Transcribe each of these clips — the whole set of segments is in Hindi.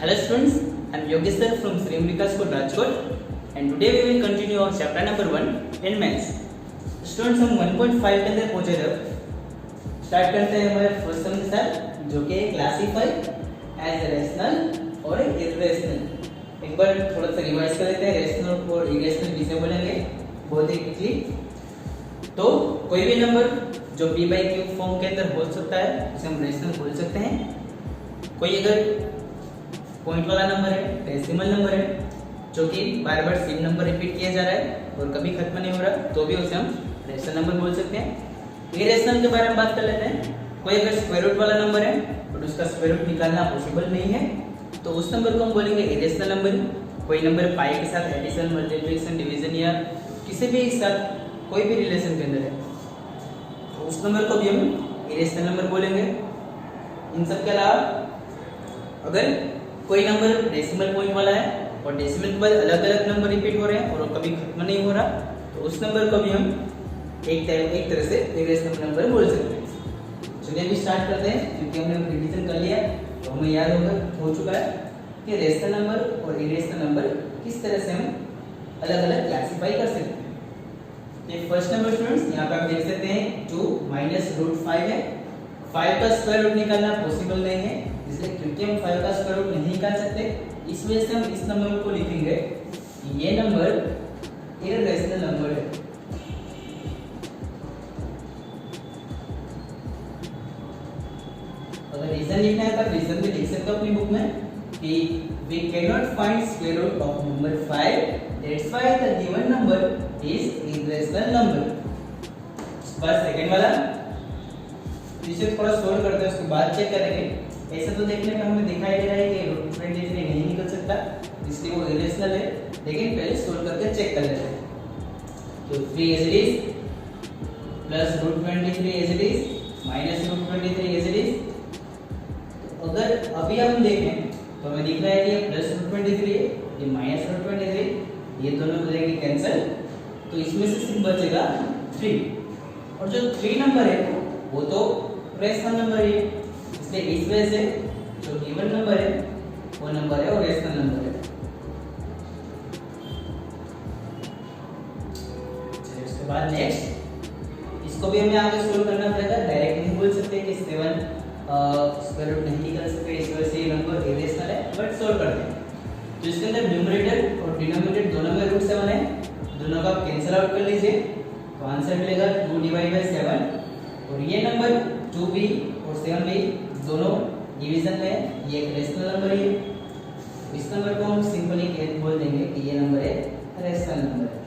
Hello students, I am Yogesh sir from Sri Ambika School Rajkot and today we will continue our chapter number 1 in maths. Students हम 1.5 के अंदर पहुंचे थे। स्टार्ट करते हैं हमारे फर्स्ट सम के साथ जो कि क्लासीफाई एज रेशनल और इरेशनल। एक बार थोड़ा सा रिवाइज कर लेते हैं। रेशनल और इरेशनल किसे बोलेंगे बहुत ही क्विकली। तो कोई भी नंबर जो p by q फॉर्म के अंदर हो सकता है उसे हम रेशनल बोल सकते हैं। कोई अगर पॉइंट वाला नंबर है, डेसिमल नंबर है जो कि बार बार सेम नंबर रिपीट किया जा रहा है और कभी खत्म नहीं हो रहा तो भी उसे हम रेशनल नंबर बोल सकते हैं। इरेशनल के बारे में बात कर लेते हैं। कोई अगर स्क्वायर रूट वाला नंबर है और उसका स्क्वायर रूट निकालना पॉसिबल नहीं है तो उस नंबर को हम बोलेंगे इरेशनल नंबर। कोई नंबर पाई के साथ एडिशन, मल्टीप्लिकेशन, डिवीजन या किसी भी साथ कोई भी रिलेशन के अंदर है तो उस नंबर को भी हम इरेशनल नंबर बोलेंगे। इन सब के अलावा अगर कोई नंबर डेसिमल पॉइंट वाला है और डेसिमल के बाद अलग अलग नंबर रिपीट हो रहे हैं और कभी खत्म नहीं हो रहा तो उस नंबर को भी हम एक तरह से इरेशनल नंबर बोल सकते हैं। चलिए अभी स्टार्ट करते हैं क्योंकि हमने रिवीजन कर लिया तो हमें याद हो चुका है कि रेशनल नंबर और इरेशनल नंबर किस तरह से हम अलग अलग क्लासीफाई कर सकते हैं। ये फर्स्ट नंबर स्टूडेंट्स यहाँ पे आप देख सकते हैं 2 माइनस रूट 5 है। 5 का स्क्वायर रूट निकालना पॉसिबल नहीं है इसलिए क्योंकि हम 5 का स्क्वायर रूट नहीं निकाल सकते इस वजह से हम इस नंबर को लिखेंगे ये नंबर इरेशनल नंबर है। अगर रीजन लिखना है तो रीजन भी लिख सकते हो अपनी बुक में कि we cannot find square root of number 5 that's why the given number is irrational number। बस सेकंड वाला इसे थोड़ा सोल्व करते हैं उसके बाद चेक करेंगे। ऐसा तो देखने में हमें दिखाई दे रहा है कि रूट 23 नहीं निकल सकता इसलिए वो इरेशनल है लेकिन पहले सोल्व करके चेक कर लेते हैं। तो 3 as it is plus root 23 as it is minus root 23 as it is. अगर अभी हम देखें तो हमें दिख रहा है कि ये प्लस रूट 23 है ये माइनस रूट 23 ये दोनों हो जाएंगे कैंसिल तो इसमें से सिर्फ बचेगा 3 और जो 3 नंबर है वो तो रेशनल नंबर है इसलिए इस वजह से जो गिवन नंबर है वो नंबर है और रेशनल नंबर है। चलिए उसके बाद नेक्स्ट इसको भी हमें आगे सोल्व करना पड़ेगा। डायरेक्ट नहीं बोल सकते कि 7 स्क्वायर रूट नहीं निकल सकते इस वजह से ये नंबर इरेशनल है बट सोल्व करते हैं। तो इसके अंदर न्यूमरेटर और डिनोमिनेटर दोनों में रूट 7 है दोनों का कैंसिल आउट कर लीजिए तो आंसर मिलेगा 2 डिवाइड बाय 7 और ये नंबर 2b और 7b दोनों डिवीजन में ये एक रेशनल नंबर है। इस नंबर को हम सिंपली बोल देंगे कि ये नंबर है रेशनल नंबर है।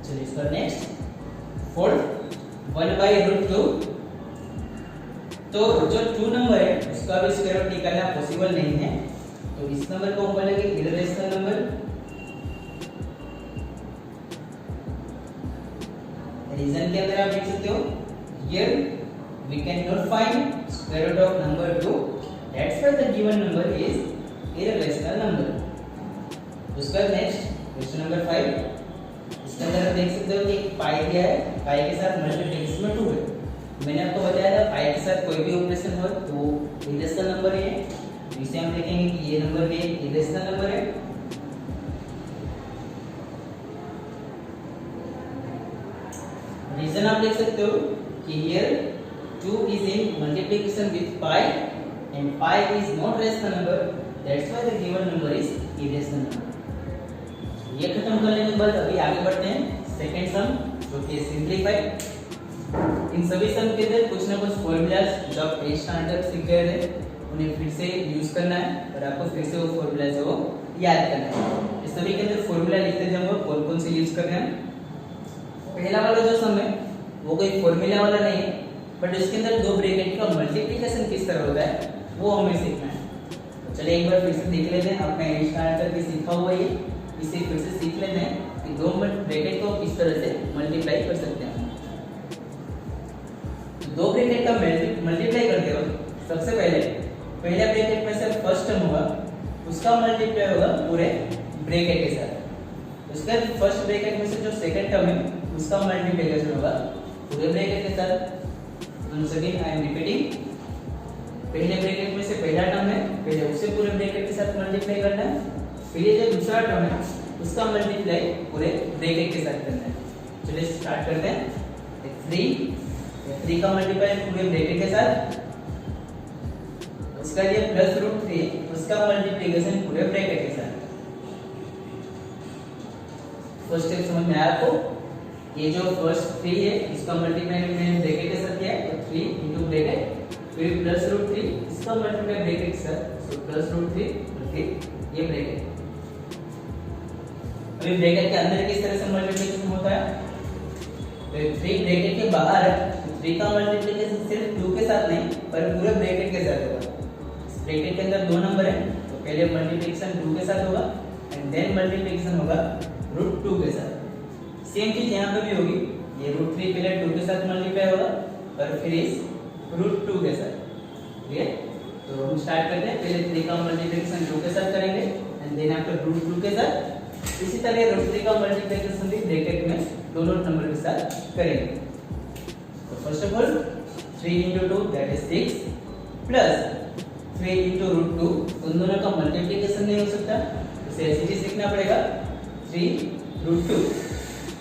चलिए इस पर नेक्स्ट फोल्ड 1 by रूट 2 तो जो 2 नंबर है उसका भी स्क्वायर रूट निकालना पॉसिबल नहीं है तो इस नंबर को हम बोलेंगे इरेशनल नंबर। रीजन के अंदर आप देख सकते हो here we cannot find square root of number 2 that's why the given number is irrational number। उसका नेक्स्ट क्वेश्चन नंबर 5 इसके अंदर आप देख सकते हो कि पाई दिया है पाई के साथ मल्टीप्लिकेशन में 2 है। मैंने आपको बताया था पाई के साथ कोई भी ऑपरेशन हो तो इरेशनल नंबर है इसे हम देखेंगे कि ये नंबर भी इरेशनल नंबर है। रीजन आप देख सकते हो कि here 2 is in multiplication with pi and pi is not rational number that's why the given number is irrational number। ये खत्म करने के बाद अभी आगे बढ़ते हैं सेकंड सम जो कि सिंपलीफाई। इन सभी सम के अंदर कुछ ना कुछ फॉर्मूलाज जो आप 8 स्टैंडर्ड सीख गए थे उन्हें फिर से यूज करना है और आपको फिर से वो फॉर्मूला जो याद करना है। इस सभी के अंदर फॉर्मूला लिखते जाऊंगा कौन कौन से यूज कर रहे हैं। पहला वाला जो सम है वो कोई फॉर्मूला वाला नहीं है बट इसके अंदर दो ब्रैकेट का मल्टीप्लिकेशन किस तरह होता है वो हमें सीखना है। तो चलिए एक बार फिर से देख लेते हैं आपने स्टार्ट करके सीखा हुआ ये इसे फिर से सीख लेते हैं कि दो ब्रैकेट को किस तरह से मल्टीप्लाई कर सकते हैं। दो ब्रैकेट का मल्टीप्लाई करते वक्त सबसे पहले ब्रैकेट में से फर्स्ट टर्म होगा उसका मल्टीप्लाई होगा पूरे ब्रैकेट के साथ। उसके फर्स्ट ब्रैकेट में से जो सेकंड टर्म है उसका मल्टीप्लिकेशन होगा पूरे ब्रैकेट के साथ। once again I am repeating, पहले ब्रैकेट में से पहला टर्म है, पहले उसे पूरे ब्रैकेट के साथ मल्टीप्लाई करना है, फिर ये जो दूसरा टर्म है उसका मल्टीप्लाई पूरे ब्रैकेट के साथ करना है। चलिए स्टार्ट करते हैं। 3 का मल्टीप्लाई पूरे ब्रैकेट के साथ, उसका लिए प्लस रूट 3, उसका मल्टीप्लिकेशन पूरे ब्रैकेट के साथ। फर्स्ट स्टेप समझ में आया आपको? ये जो फर्स्ट 3 है इसका मल्टीप्लाई मैंने ब्रैकेट के साथ किया है, तो 3 इनटू ब्रैकेट, फिर प्लस रूट 3 इसका मल्टीप्लाई ब्रैकेट के साथ, सो प्लस रूट 3 और फिर ये ब्रैकेट। अभी ब्रैकेट के अंदर किस तरह से मल्टीप्लिकेशन होता है? तो 3 ब्रैकेट के बाहर है, 3 का मल्टीप्लिकेशन सिर्फ 2 के साथ नहीं पर पूरे ब्रैकेट के साथ होगा। ब्रैकेट के अंदर 2 नंबर है, तो पहले मल्टीप्लिकेशन 2 के साथ होगा एंड देन मल्टीप्लिकेशन होगा रूट 2 के साथ। सेम चीज यहाँ पे भी होगी, ये रूट 3 पहले 2 के साथ मल्टीप्लाई होगा और फिर इस रूट 2 के साथ। ठीक है, तो हम स्टार्ट करते हैं। पहले 3 का मल्टीप्लिकेशन 2 के साथ करेंगे एंड देन आफ्टर रूट 2 के साथ। इसी तरह रूट 3 का मल्टीप्लिकेशन भी ब्रैकेट में दोनों नंबर के साथ करेंगे। तो first of all 3 into 2 that is 6 plus 3 into root 2, उन दोनों का मल्टीप्लिकेशन नहीं हो सकता, इसे ऐसे ही सीखना पड़ेगा। 3 रूट 2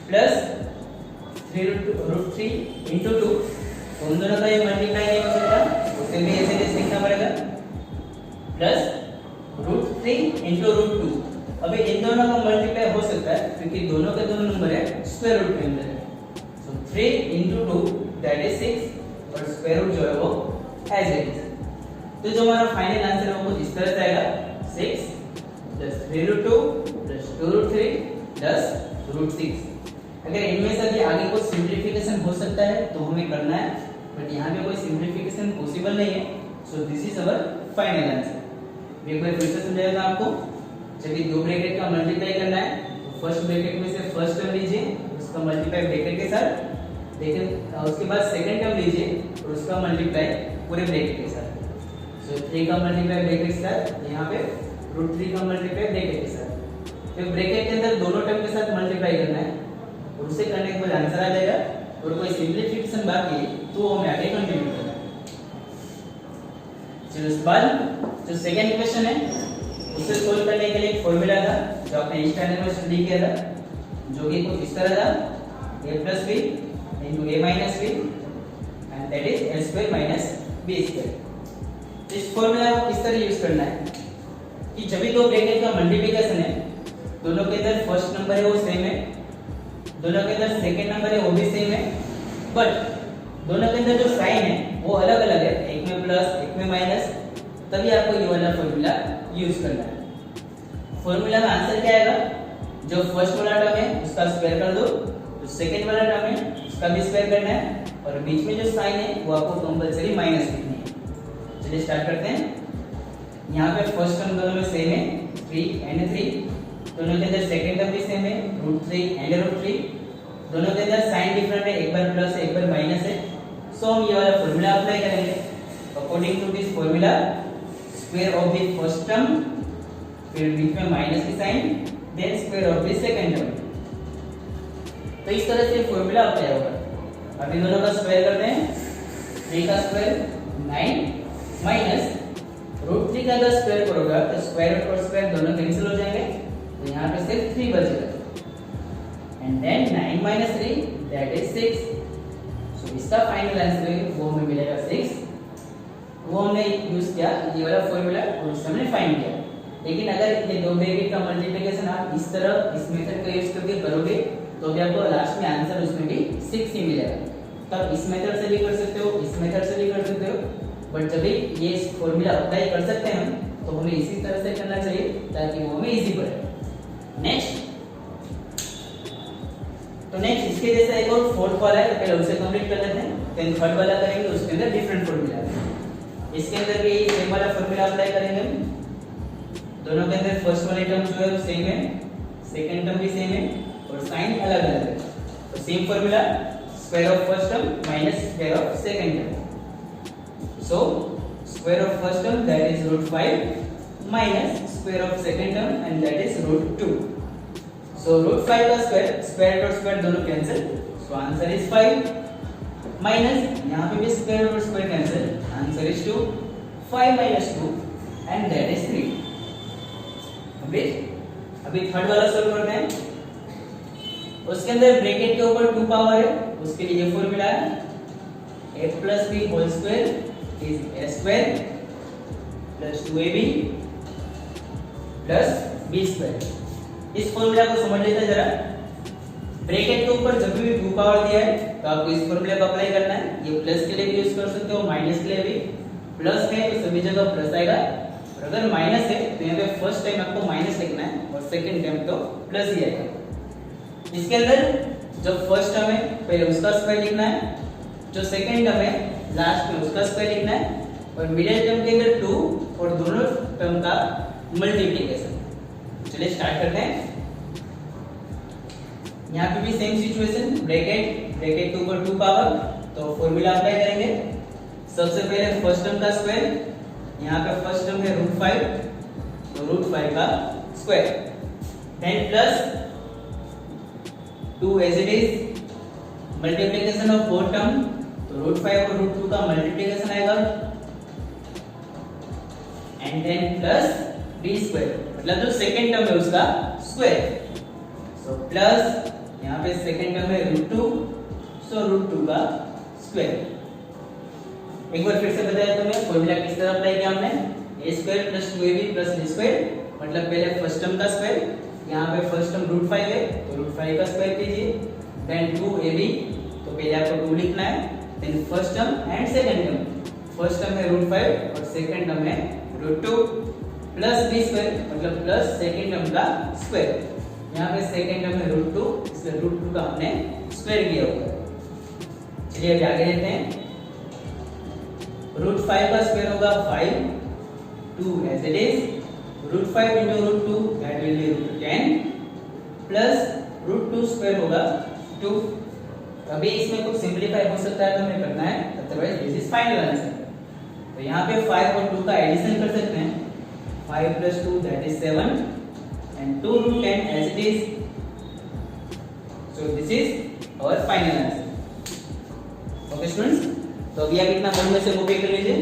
प्लस 3 रूट 3 into 2, उन दोनों का ये मल्टीप्लाई नहीं हो सकता, उसे भी ऐसे ही सीखना पड़ेगा। प्लस रूट 3 into रूट 2, अभी इन दोनों का मल्टीप्लाई हो सकता है क्योंकि दोनों के दोनों नंबर है स्क्वायर रूट के अंदर है। सो 3 into 2 दैट इज 6 और स्क्वायर रूट जो है वो एज इट इज। तो जो हमारा फाइनल आंसर है वो इस तरह से आएगा 6 plus 3 root 2 plus 2 root 3 plus root 6। अगर इनमें से भी आगे कोई सिंपलीफिकेशन हो सकता है तो हमें करना है, बट यहाँ पे कोई सिंपलीफिकेशन पॉसिबल नहीं है। So this is our final answer. एक बार फिर से समझाएगा आपको। जब ये दो ब्रैकेट का मल्टीप्लाई करना है तो फर्स्ट ब्रैकेट में से फर्स्ट टर्म लीजिए, उसका मल्टीप्लाई ब्रैकेट के साथ, लेकिन उसके बाद सेकंड टर्म लीजिए और उसका मल्टीप्लाई पूरे ब्रैकेट के साथ। सो 3 का मल्टीप्लाई ब्रैकेट के साथ, यहाँ पे रूट 3 का मल्टीप्लाई ब्रैकेट के साथ। फिर ब्रैकेट के अंदर दोनों टर्म के साथ मल्टीप्लाई करना है और उसे करने के बाद आंसर आ जाएगा। और कोई सिंपलीफिकेशन बाकी तो वो हमें आगे कंटिन्यू करना है। चलो उसके बाद जो सेकंड क्वेश्चन है उसे सोल्व करने के लिए एक फॉर्मूला था जो आपने स्टैंडर्ड में स्टडी किया था, जो कि कुछ इस तरह था, a plus b into a minus b and that is a square minus b square। इस फॉर्मूला को किस तरह यूज करना है कि जब भी दो ब्रैकेट का मल्टीप्लिकेशन है, दोनों के अंदर फर्स्ट नंबर है वो सेम है, दोनों के अंदर सेकंड नंबर है वो भी सेम है, बट दोनों के अंदर जो साइन है वो अलग अलग है, एक में प्लस एक में माइनस, तभी आपको ये वाला फॉर्मूला यूज करना है। फॉर्मूला में आंसर क्या आएगा? जो फर्स्ट वाला टर्म है उसका स्क्वायर कर दो, जो सेकंड वाला टर्म है उसका भी स्क्वायर करना है, और बीच में जो साइन है वो आपको कंपलसरी माइनस लिखनी है। चलिए स्टार्ट करते हैं। यहाँ पे फर्स्ट टर्म दोनों में सेम है 3 and 3, दोनों के अंदर सेकंड टर्म भी सेम है रूट 3 and रूट 3, दोनों के अंदर साइन डिफरेंट है, एक बार प्लस है एक बार माइनस है। सो हम ये वाला फॉर्मूला अप्लाई करेंगे। According to this formula square of the first term, फिर बीच में माइनस की sign, then square of the second term. तो इस तरह से फॉर्मूला अप्लाई होगा। अभी दोनों का स्क्वायर करते हैं। 3 का स्क्वायर 9 माइनस रूट 3 का अगर स्क्वायर करोगे तो स्क्वायर और स्क्वायर दोनों कैंसिल हो जाएंगे, तो यहाँ पे सिर्फ 3 बचेगा and then 9 minus 3 that is 6। So इसका फाइनल आंसर वो हमें मिलेगा 6। वो हमने यूज किया ये वाला फॉर्मूला और उससे हमने फाइंड किया। लेकिन अगर ये दो ब्रैकेट का मल्टीप्लिकेशन आप इस तरह इस मेथड का यूज करके करोगे तो भी आपको लास्ट में आंसर उसमें भी 6 ही मिलेगा। तब इस मेथड से भी कर सकते हो, इस मेथड से भी कर सकते हो, बट जब भी ये फॉर्मूला अप्लाई कर सकते हैं तो हमें इसी तरह से करना चाहिए ताकि वो हमें इजी पड़े। नेक्स्ट इसके जैसा एक और फोर्थ वाला है, पहले उसे कंप्लीट कर लेते हैं, देन थर्ड वाला करेंगे, उसके अंदर डिफरेंट फॉर्मूला है। इसके अंदर भी सेम वाला फॉर्मूला अप्लाई करेंगे। दोनों के अंदर फर्स्ट वाली टर्म जो है वो सेम है, सेकंड टर्म भी सेम है और साइन अलग अलग है। तो same formula square of first term minus square of second term. So square of first term that is root 5 minus square of second term and that is root 2। So root 5 का स्क्वायर, स्क्वायर और स्क्वायर दोनों cancel, so answer is 5 minus यहाँ पे भी स्क्वायर और square cancel, answer is 2, 5 minus 2 and that is 3। अभी थर्ड वाला सॉल्व करते हैं। उसके अंदर ब्रैकेट के ऊपर 2 पावर है, उसके लिए ये फॉर्मूला है a plus b whole square is a square plus 2ab plus b square। इस फॉर्मूला को समझ लेते हैं जरा। ब्रैकेट के ऊपर जब भी 2 पावर दिया है तो आपको इस फॉर्मूले को अप्लाई करना है। ये प्लस के लिए भी यूज कर सकते हो, माइनस के लिए भी। प्लस है तो सभी जगह प्लस आएगा, और अगर माइनस है तो यहाँ पे फर्स्ट टाइम आपको माइनस लिखना है और सेकंड टाइम तो प्लस ही आएगा। इसके अंदर जो फर्स्ट टर्म है पहले उसका स्क्वायर लिखना है, जो सेकंड टर्म है लास्ट में उसका स्क्वायर लिखना है, और मिडिल टर्म के अंदर 2 और दोनों टर्म का मल्टीप्लिकेशन। चलिए स्टार्ट करते हैं। यहाँ पे भी सेम सिचुएशन, ब्रैकेट के ऊपर 2 पावर, तो फॉर्मूला अप्लाई करेंगे। सबसे पहले फर्स्ट टर्म का स्क्वायर, यहाँ पे फर्स्ट टर्म है √5, तो √5 का square, then plus 2 as it is, multiplication of both term, तो √5 और √2 का मल्टीप्लिकेशन आएगा, and then plus b square, मतलब जो सेकंड टर्म है उसका स्क्वायर। सो प्लस यहाँ पे सेकंड टर्म है √2, सो √2 का स्क्वायर। एक बार फिर से बताया तो मैं फॉर्मूला किस तरह अप्लाई किया हमने, a square plus 2ab plus b square, मतलब पहले फर्स्ट टर्म का स्क्वायर, यहाँ पे फर्स्ट टर्म √5 है तो √5 का स्क्वायर कीजिए, देन 2ab, तो पहले आपको 2 लिखना है, then first term and second term, first term है √5 और सेकंड टर्म है √2 प्लस b स्क्वायर, मतलब प्लस सेकंड टर्म का स्क्वायर। यहाँ पे सेकंड टर्म है √2, इसलिए √2 का हमने स्क्वायर किया हुआ है। चलिए अभी आगे देखते हैं। √5 का स्क्वायर होगा 5, 2 as it is, √5 into √2 that will be √10 plus √2 square होगा 2। अभी इसमें कुछ सिंपलीफाई हो सकता है तो हमें करना है, otherwise this is final answer. तो यहाँ पे 5 और 2 का एडिशन कर सकते हैं, 5 plus 2 that is 7 and 2 root 10 as it is, so this is our final answer। Okay students, तो अभी आप इतना मन में से कॉपी कर लीजिए।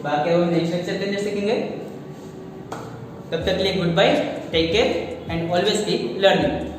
बाकी अब हम नेक्स्ट लेक्चर के अंदर सीखेंगे। तब तक के लिए good bye, take care and always keep learning.